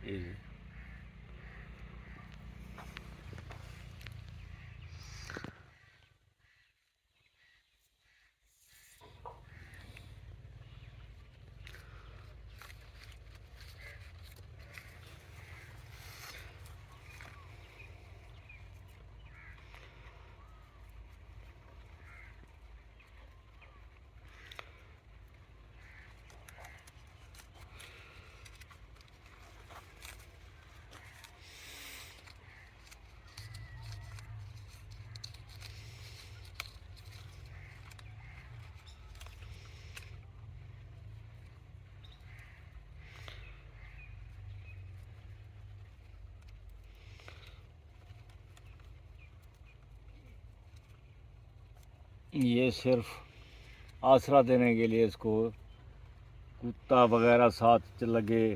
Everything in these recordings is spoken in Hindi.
ये ये सिर्फ आसरा देने के लिए इसको कुत्ता वगैरह साथ लगे।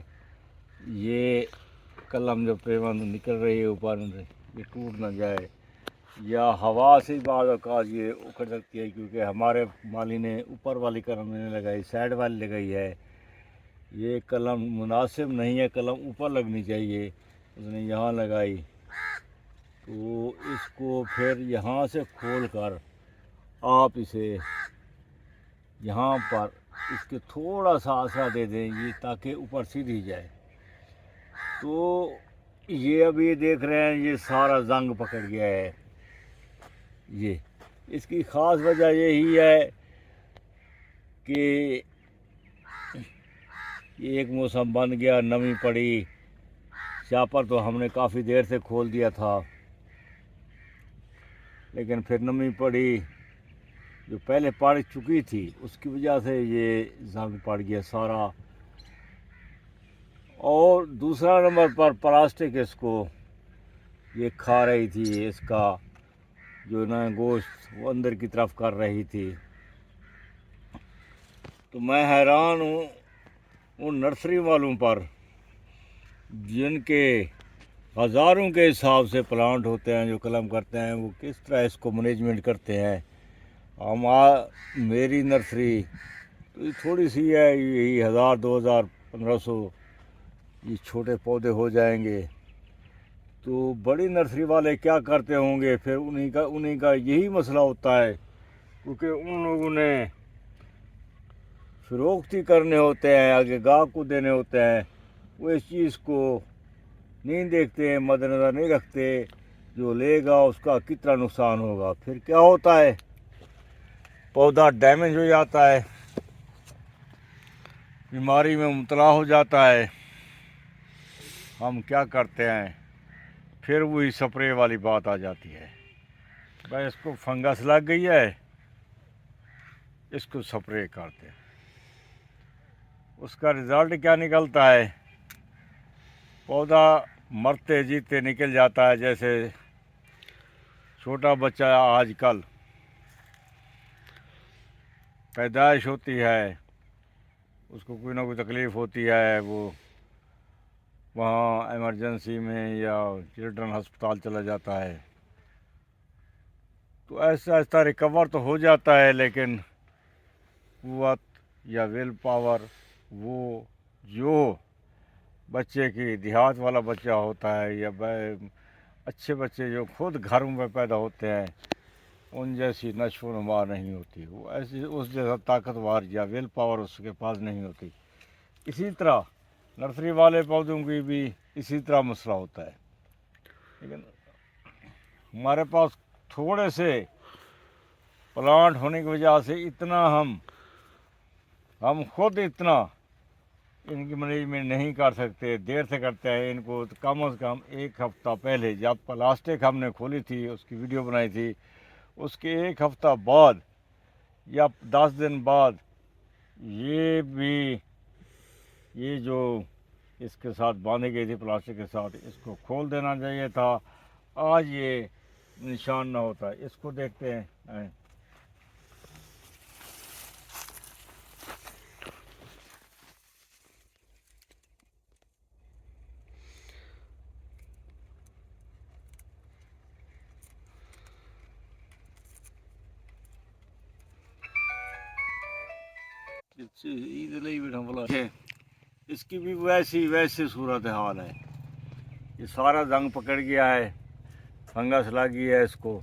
ये कलम जो पेवंद निकल रही है ऊपर ये टूट ना जाए, या हवा से बाद अवकाश ये उखड़ सकती है, क्योंकि हमारे माली ने ऊपर वाली कलम नहीं लगाई, साइड वाली लगाई है। ये कलम मुनासिब नहीं है, कलम ऊपर लगनी चाहिए, उसने यहाँ लगाई। तो इसको फिर यहाँ से खोल कर आप इसे यहाँ पर इसके थोड़ा सा आसरा दे दें, ये ताकि ऊपर सीधी जाए। तो ये अभी देख रहे हैं ये सारा जंग पकड़ गया है। ये इसकी ख़ास वजह यही है कि ये एक मौसम बन गया, नमी पड़ी। शापर तो हमने काफ़ी देर से खोल दिया था, लेकिन फिर नमी पड़ी, जो पहले पड़ चुकी थी उसकी वजह से ये जंग पड़ गया सारा। और दूसरा नंबर पर प्लास्टिक इसको ये खा रही थी, इसका जो ना गोश्त वो अंदर की तरफ कर रही थी। तो मैं हैरान हूँ उन नर्सरी वालों पर जिनके हज़ारों के हिसाब से प्लांट होते हैं, जो कलम करते हैं, वो किस तरह इसको मैनेजमेंट करते हैं। मेरी नर्सरी तो ये थोड़ी सी है, यही 1000, 2000, 1500 ये छोटे पौधे हो जाएंगे। तो बड़ी नर्सरी वाले क्या करते होंगे फिर, उन्हीं का यही मसला होता है, क्योंकि उन लोगों ने फ़रोख्ती करने होते हैं, आगे गाहक को देने होते हैं, वो इस चीज़ को नहीं देखते हैं, मद्देनज़र नहीं रखते, जो लेगा उसका कितना नुकसान होगा। फिर क्या होता है, पौधा डैमेज हो जाता है, बीमारी में मुबतला हो जाता है। हम क्या करते हैं, फिर वही स्प्रे वाली बात आ जाती है, भाई इसको फंगस लग गई है, इसको स्प्रे करते हैं। उसका रिज़ल्ट क्या निकलता है, पौधा मरते जीते निकल जाता है। जैसे छोटा बच्चा आजकल पैदाइश होती है, उसको कोई ना कोई तकलीफ़ होती है, वो वहाँ इमरजेंसी में या चिल्ड्रन अस्पताल चला जाता है, तो ऐसा ऐसा रिकवर तो हो जाता है, लेकिन कुव्वत या विल पावर वो जो बच्चे की देहात वाला बच्चा होता है, या अच्छे बच्चे जो खुद घर में पैदा होते हैं, उन जैसी नशो नुमा नहीं होती, वो ऐसी उस जैसा ताकतवर या विल पावर उसके पास नहीं होती। इसी तरह नर्सरी वाले पौधों की भी इसी तरह मसला होता है। लेकिन हमारे पास थोड़े से प्लांट होने की वजह से इतना हम खुद इतना इनकी मैनेजमेंट नहीं कर सकते, देर से करते हैं इनको। तो कम से कम एक हफ़्ता पहले जब प्लास्टिक हमने खोली थी, उसकी वीडियो बनाई थी, उसके एक हफ़्ता बाद या 10 दिन बाद ये जो इसके साथ बांधी गई थी प्लास्टिक के साथ, इसको खोल देना चाहिए था। आज ये निशान ना होता। इसको देखते हैं, इसकी भी वैसी वैसी सूरत हाल है। ये सारा जंग पकड़ गया है, फंगस लगी है इसको।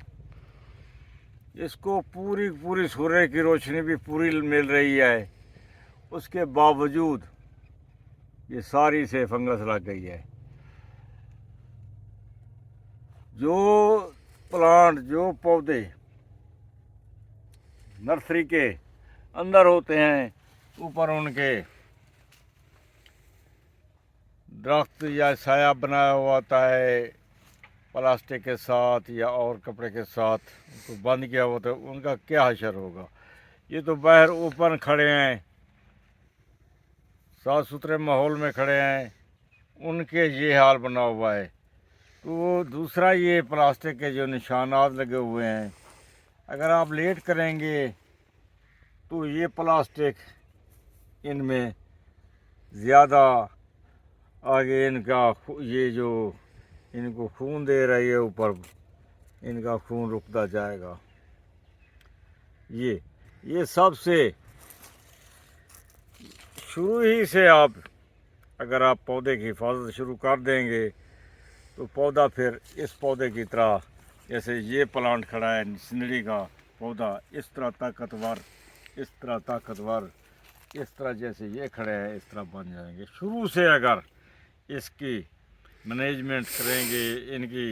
इसको पूरी पूरी सूर्य की रोशनी भी पूरी मिल रही है, उसके बावजूद ये सारी से फंगस लग गई है। जो प्लांट, जो पौधे नर्सरी के अंदर होते हैं, ऊपर उनके दरख्त या साया बनाया हुआ होता है प्लास्टिक के साथ या और कपड़े के साथ, उनको बंद किया होता है, उनका क्या हशर होगा। ये तो बाहर ओपन खड़े हैं, साफ सुथरे माहौल में खड़े हैं, उनके ये हाल बना हुआ है। तो दूसरा, ये प्लास्टिक के जो निशानात लगे हुए हैं, अगर आप लेट करेंगे तो ये प्लास्टिक इनमें ज़्यादा आगे इनका ये जो इनको खून दे रही है ऊपर, इनका खून रुकता जाएगा। ये सबसे शुरू ही से आप अगर आप पौधे की हिफाजत शुरू कर देंगे तो पौधा फिर इस पौधे की तरह, जैसे ये प्लांट खड़ा है सिंदड़ी का पौधा, इस तरह ताकतवर, इस तरह ताकतवर, इस तरह जैसे ये खड़े हैं इस तरह बन जाएंगे। शुरू से अगर इसकी मैनेजमेंट करेंगे, इनकी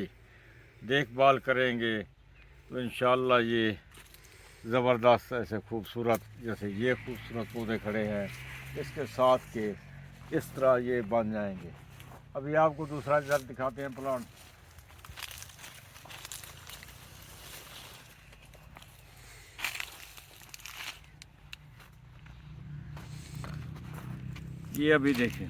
देखभाल करेंगे तो इंशाअल्लाह ये ज़बरदस्त ऐसे खूबसूरत, जैसे ये खूबसूरत पौधे खड़े हैं इसके साथ के इस तरह ये बन जाएंगे। अभी आपको दूसरा जल दिखाते हैं प्लांट। ये अभी देखें,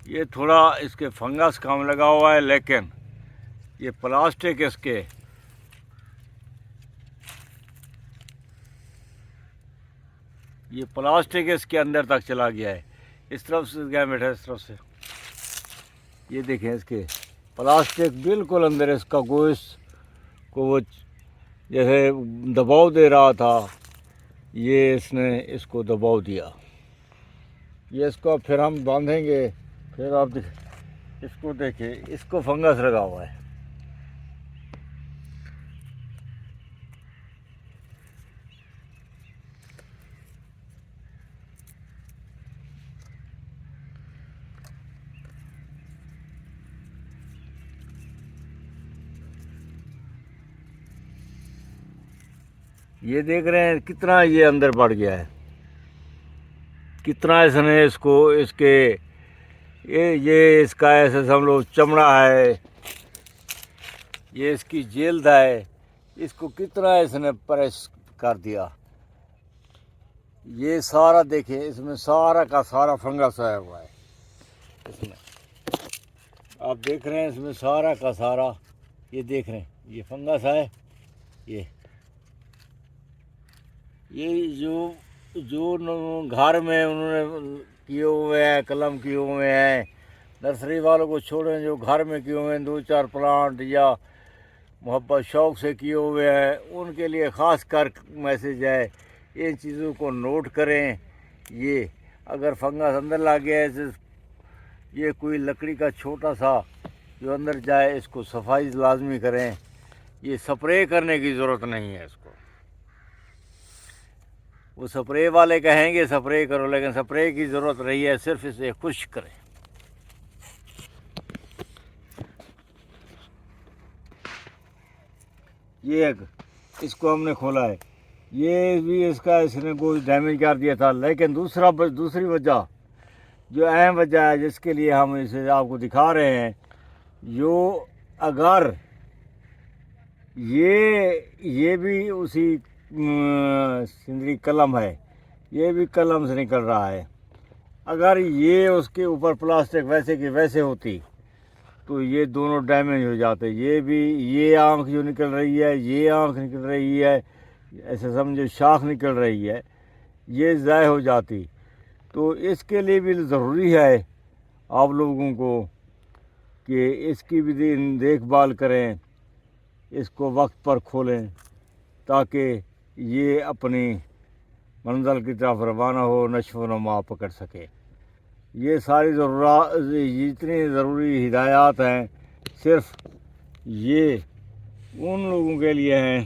ये थोड़ा इसके फंगस कम लगा हुआ है, लेकिन ये प्लास्टिक इसके इसके अंदर तक चला गया है। इस तरफ से गया बैठा, इस तरफ से ये देखें, इसके प्लास्टिक बिल्कुल अंदर, इसका गोश्त को वो जैसे दबाव दे रहा था, ये इसने इसको दबाव दिया। ये इसको फिर हम बांधेंगे, फिर आप इसको देखिए, इसको फंगस लगा हुआ है। ये देख रहे हैं कितना ये अंदर बढ़ गया है, कितना इसने इसको इसके ये इसका ऐसे समझ चमड़ा है, ये इसकी जेल्द है, इसको कितना इसने प्रेस कर दिया। ये सारा देखें, इसमें सारा का सारा फंगस आया हुआ है। इसमें आप देख रहे हैं, इसमें सारा का सारा ये देख रहे हैं, ये फंगस है। ये जो घर में उन्होंने किए हुए हैं, कलम किए हुए हैं, नर्सरी वालों को छोड़ें, जो घर में किए हुए हैं 2-4 प्लांट या मोहब्बत शौक़ से किए हुए हैं, उनके लिए ख़ास कर मैसेज है, इन चीज़ों को नोट करें। ये अगर फंगस अंदर लग गया है, ये कोई लकड़ी का छोटा सा जो अंदर जाए, इसको सफाई लाजमी करें। ये स्प्रे करने की ज़रूरत नहीं है इसको। वो स्प्रे वाले कहेंगे स्प्रे करो, लेकिन स्प्रे की ज़रूरत नहीं है, सिर्फ इसे खुश्क करें। ये एक इसको हमने खोला है, ये भी इसका इसने गोश्त डैमेज कर दिया था। लेकिन दूसरी वजह, जो अहम वजह है जिसके लिए हम इसे आपको दिखा रहे हैं, जो अगर ये भी उसी सिंदरी कलम है, ये भी कलम से निकल रहा है। अगर ये उसके ऊपर प्लास्टिक वैसे की वैसे होती तो ये दोनों डैमेज हो जाते। ये आँख जो निकल रही है, ये आँख निकल रही है, ऐसे समझो शाख निकल रही है, ये ज़ाय हो जाती। तो इसके लिए भी ज़रूरी है आप लोगों को कि इसकी भी देखभाल करें, इसको वक्त पर खोलें ताकि ये अपनी मंजिल की तरफ रवाना हो, नशो नुमा पकड़ सके। ये सारी जितनी ज़रूरी हिदायत हैं सिर्फ ये उन लोगों के लिए हैं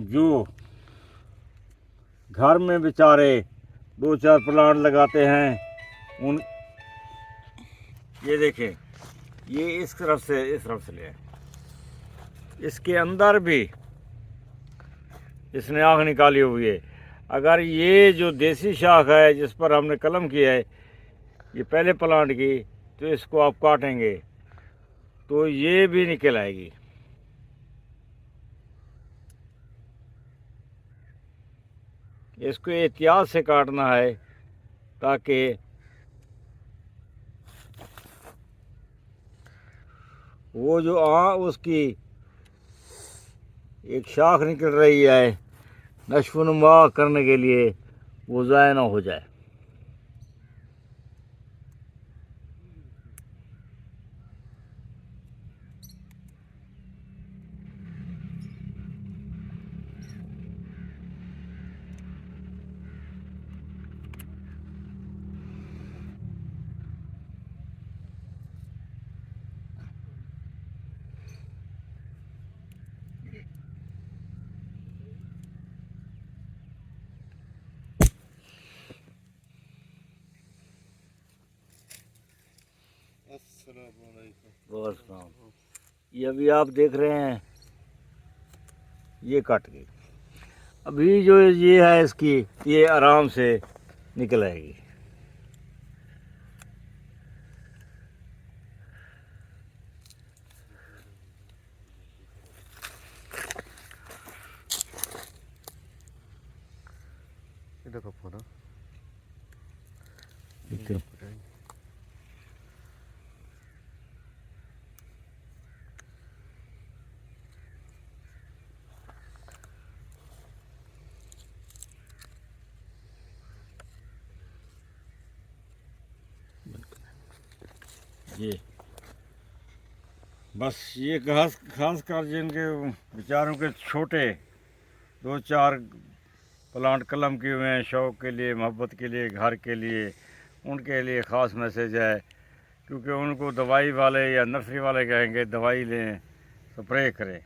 जो घर में बेचारे 2-4 प्लांट लगाते हैं। उन ये देखें, ये इस तरफ से ले, इसके अंदर भी इसने आँख निकाली हुई है। अगर ये जो देसी शाख है जिस पर हमने कलम किया है, ये पहले प्लांट की, तो इसको आप काटेंगे तो ये भी निकल आएगी। इसको एहतियात से काटना है ताकि वो जो उसकी एक शाख निकल रही है नशोनुमा करने के लिए, वो ज़ाया ना हो जाए। ये अभी आप देख रहे हैं, ये कट गई। अभी जो ये है इसकी, ये आराम से निकल आएगी। ये बस ये खास कर जिनके बेचारों के छोटे 2-4 प्लांट कलम किए हुए हैं शौक़ के लिए, मोहब्बत के लिए, घर के लिए, उनके लिए ख़ास मैसेज है। क्योंकि उनको दवाई वाले या नर्सरी वाले कहेंगे दवाई लें, स्प्रे करें,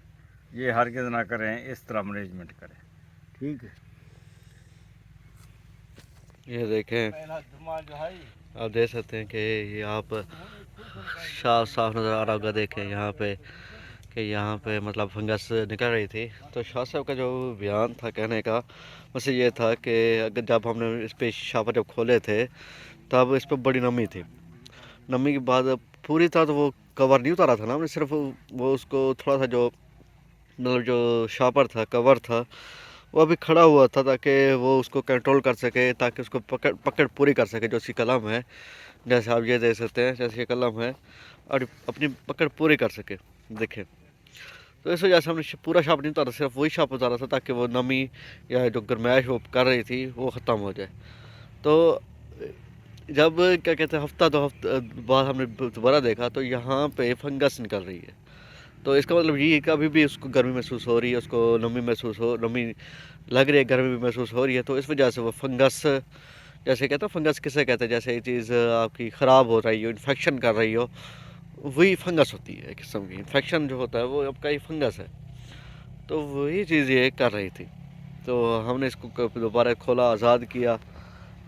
ये हरगिज़ ना करें, इस तरह मैनेजमेंट करें। ठीक है, ये देखें, आप देख सकते हैं कि ये आप साफ नज़र आ रहा होगा। देखें यहाँ पे कि यहाँ पे मतलब फंगस निकल रही थी। तो शाह साहब का जो बयान था कहने का वैसे ये था कि अगर जब हमने इस पे शापर जब खोले थे तब इस पर बड़ी नमी थी। नमी के बाद पूरी तरह तो वो कवर नहीं उतारा था ना हमने, सिर्फ वो उसको थोड़ा सा जो मतलब जो शापर था, कवर था, वो अभी खड़ा हुआ था ताकि वो उसको कंट्रोल कर सके, ताकि उसको पकड़ पूरी कर सके। जो सी कलम है, जैसे आप ये देख सकते हैं, जैसे ये कलम है और अपनी पकड़ पूरी कर सके। देखें, तो इस वजह से हमने पूरा शाप नहीं उतारा, सिर्फ वही शाप उतारा था ताकि वो नमी या जो गर्माइश वो कर रही थी वो ख़त्म हो जाए। तो जब क्या कहते हैं हफ्ता बाद हमने दोबारा देखा तो यहाँ पे फंगस निकल रही है। तो इसका मतलब ये है कि अभी भी उसको गर्मी महसूस हो रही है, उसको नमी लग रही है, गर्मी महसूस हो रही है। तो इस वजह से वो फंगस, जैसे कहते हैं फंगस किसे कहते हैं, जैसे ये चीज़ आपकी ख़राब हो रही हो, इन्फेक्शन कर रही हो, वही फंगस होती है। एक किस्म की इन्फेक्शन जो होता है वो आपका ही फंगस है। तो वही चीज़ ये कर रही थी। तो हमने इसको दोबारा खोला, आज़ाद किया।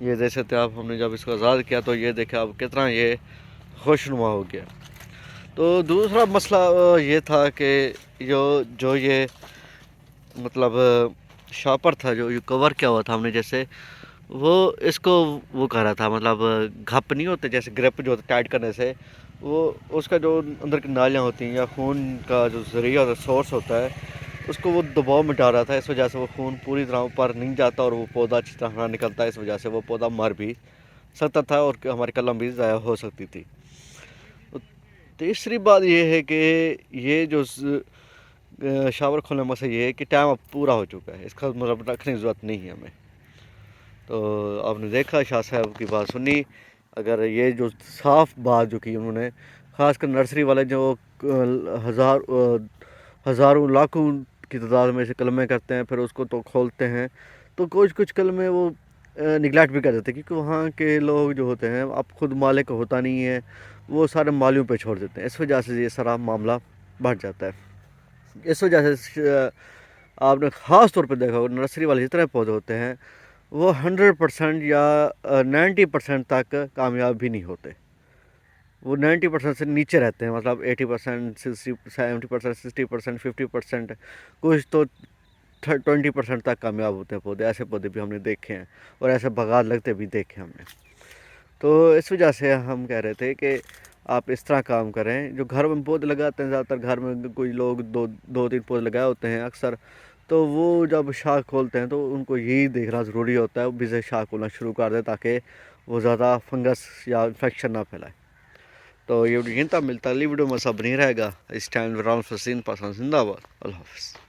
ये देख सकते हैं आप, हमने जब इसको आज़ाद किया तो ये देखा अब कितना ये खुशनुमा हो गया। तो दूसरा मसला ये था कि जो ये मतलब शॉपर था, जो कवर किया हुआ था हमने, जैसे वो इसको वो कर रहा था, मतलब घप नहीं होते जैसे ग्रिप जो टाइट करने से वो उसका जो अंदर की नालियाँ होती हैं या खून का जो ज़रिया होता है, सोर्स होता है, उसको वो दबाव में डाल रहा था। इस वजह से वो खून पूरी तरह ऊपर नहीं जाता और वो पौधा अच्छी तरह निकलता है। इस वजह से वो पौधा मर भी सकता था और हमारी कलम भी ज़ाया हो सकती थी। तीसरी बात ये है कि ये जो शावर खोलने में से ये है कि टाइम अब पूरा हो चुका है, इसका मतलब रखने की ज़रूरत नहीं है हमें। तो आपने देखा शाह साहब की बात सुनी। अगर ये जो साफ बात जो की उन्होंने, ख़ासकर नर्सरी वाले जो हज़ारों लाखों की तादाद में से कलमे करते हैं, फिर उसको तो खोलते हैं, तो कुछ कुछ कलमे वो निगलेक्ट भी कर देते हैं, क्योंकि वहाँ के लोग जो होते हैं, अब खुद मालिक होता नहीं है, वो सारे मालियों पे छोड़ देते हैं। इस वजह से ये सारा मामला बढ़ जाता है। इस वजह से आपने ख़ास तौर पे देखा होगा नर्सरी वाले जितने पौधे होते हैं वो 100% या 90% तक कामयाब भी नहीं होते। वो 90% से नीचे रहते हैं, मतलब 80%, 70%, 60%, 50%, कुछ तो 20% तक कामयाब होते हैं पौधे। ऐसे पौधे भी हमने देखे हैं और ऐसे बगात लगते भी देखे हमने। तो इस वजह से हम कह रहे थे कि आप इस तरह काम करें। जो घर में पौधे लगाते हैं, ज़्यादातर घर में कोई लोग दो तीन पौधे लगाए होते हैं अक्सर, तो वो जब शाख खोलते हैं तो उनको यही देखना ज़रूरी होता है वो भी से शाख खोलना शुरू कर दे, ताकि वो ज़्यादा फंगस या इन्फेक्शन ना फैलाए। तो ये वीडियो तब मिलता है, अगली वीडियो में सब नहीं रहेगा। इस टाइम राउंड फसीन पसंद जिंदाबाद। अल्लाह हाफ़िज़।